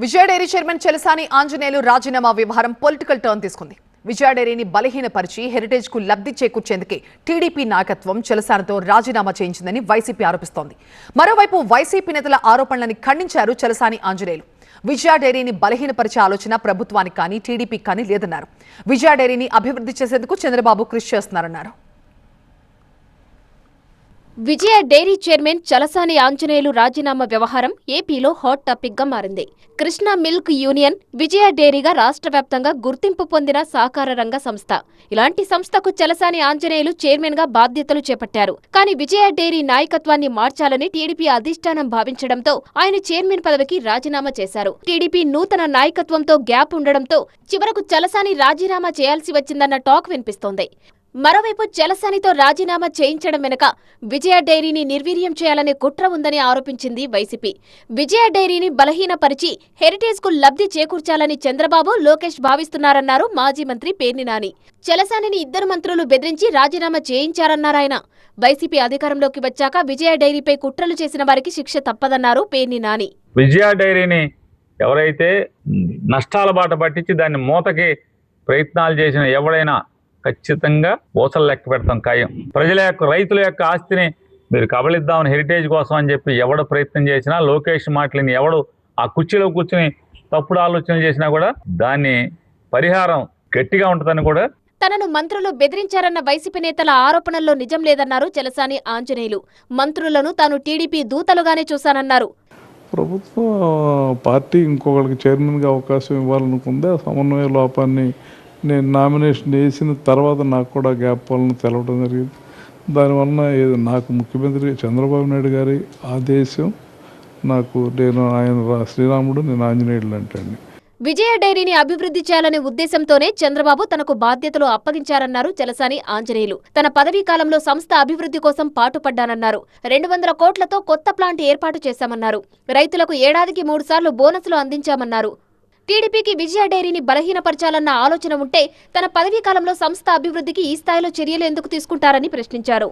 విజయ dairy chairman Chalasani Anjaneyulu రాజీనామా వ్యవహారం political turn తీసుకుంది. విజయ డైరీని బలహీనపరిచి హెరిటేజ్ కు లబ్ధి చేకూర్చేందుకే టీడీపీ నాయకత్వం చలసానితో రాజీనామా చేయించిందని వైసీపీ ఆరోపిస్తోంది. మరోవైపు వైసీపీ నేతల ఆరోపణలని ఖండించారు చలసాని ఆంజనేయులు. విజయ డైరీని బలహీనపరిచే ఆలోచన ప్రభుత్వానికి కానీ టీడీపీకి కానీ లేదన్నారు. విజయ డైరీని అభివృద్ధి చేసేందుకు చంద్రబాబు కృషి చేస్తున్నారన్నారు. విజయ డైరీ చైర్మన్ చలసాని ఆంజనేయులు రాజీనామా వ్యవహారం ఏపీలో హాట్ టాపిక్ గా మారింది. కృష్ణా మిల్క్ యూనియన్ విజయ డైరీగా రాష్ట్ర వ్యాప్తంగా గుర్తింపు పొందిన సహకార రంగ సంస్థ. ఇలాంటి సంస్థకు చలసాని ఆంజనేయులు చైర్మన్ గా బాధ్యతలు చేపట్టారు. కానీ విజయ డైరీ నాయకత్వాన్ని మార్చాలని టీడీపీ అధిష్టానం భావించడంతో ఆయన చైర్మన్ పదవికి రాజీనామా చేశారు. టీడీపీ నూతన నాయకత్వంతో గ్యాప్ ఉండడంతో చివరకు చలసాని రాజీనామా చేయాల్సి వచ్చిందన్న టాక్ వినిపిస్తోంది. మరోవైపు చలసానితో రాజీనామా చేయించడం వెనుక విజయ డైరీని నిర్వీర్యం చేయాలనే కుట్ర ఉందని ఆరోపించింది వైసీపీ. విజయ డైరీని బలహీనపరిచి హెరిటేజ్ కు లబ్ధి చేకూర్చాలని చంద్రబాబు, లోకేష్ భావిస్తున్నారన్నారు మాజీ మంత్రి పేర్ని నాని. చలసానిని ఇద్దరు మంత్రులు బెదిరించి రాజీనామా చేయించారన్నారాయన. వైసీపీ అధికారంలోకి వచ్చాక విజయ డైరీపై కుట్రలు చేసిన వారికి శిక్ష తప్పదన్నారు పేర్ని నాని. విజయ డైరీని ఎవరైతే నష్టాల బాట పట్టించి దాన్ని మూతకి ప్రయత్నాలు చేసిన ఎవడైనా ఖచ్చితంగా ఊసలు లెక్క పెడతాం ఖాయం. ప్రజల యొక్క, రైతుల యొక్క ఆస్తిని మీరు కబళిద్దామని హెరిటేజ్ కోసం అని చెప్పి ఎవడు ప్రయత్నం చేసినా, లోకేష్ మాటలని ఎవడు ఆ కుర్చీలో కూర్చుని తప్పుడు ఆలోచనలు చేసినా కూడా దాన్ని పరిహారం గట్టిగా ఉంటుందని కూడా. తనను మంత్రులు బెదిరించారన్న వైసీపీ నేతల ఆరోపణల్లో నిజం లేదన్నారు చలసాని ఆంజనేయులు. మంత్రులను తాను టీడీపీ దూతలుగానే చూశానన్నారు. ప్రభుత్వ పార్టీ ఇంకొకరికి చైర్మన్గా అవకాశం ఇవ్వాలనుకుందే. సమన్వయ లోపాన్ని నేను నామినేషన్ వేసిన తర్వాత నాకు కూడా గ్యాప్ వలన తెలవడం జరిగింది. దానివల్ల నాకు ముఖ్యమంత్రి చంద్రబాబు నాయుడు గారి ఆదేశం, నేను ఆయన శ్రీరాముడు, నేను ఆంజనేయుడు అంటండి. విజయ డైరీని అభివృద్ధి చేయాలనే ఉద్దేశంతోనే చంద్రబాబు తనకు బాధ్యతలు అప్పగించారన్నారు చలసాని ఆంజనేయులు. తన పదవీ కాలంలో సంస్థ అభివృద్ధి కోసం పాటుపడ్డానన్నారు. 200 కోట్లతో కొత్త ప్లాంట్ ఏర్పాటు చేశామన్నారు. రైతులకు ఏడాదికి 3 సార్లు బోనసులు అందించామన్నారు. టీడీపీకి విజయ డైరీని బలహీనపరచాలన్న ఆలోచన ఉంటే తన పదవీ కాలంలో సంస్థ అభివృద్ధికి ఈ స్థాయిలో చర్యలు ఎందుకు తీసుకుంటారని ప్రశ్నించారు.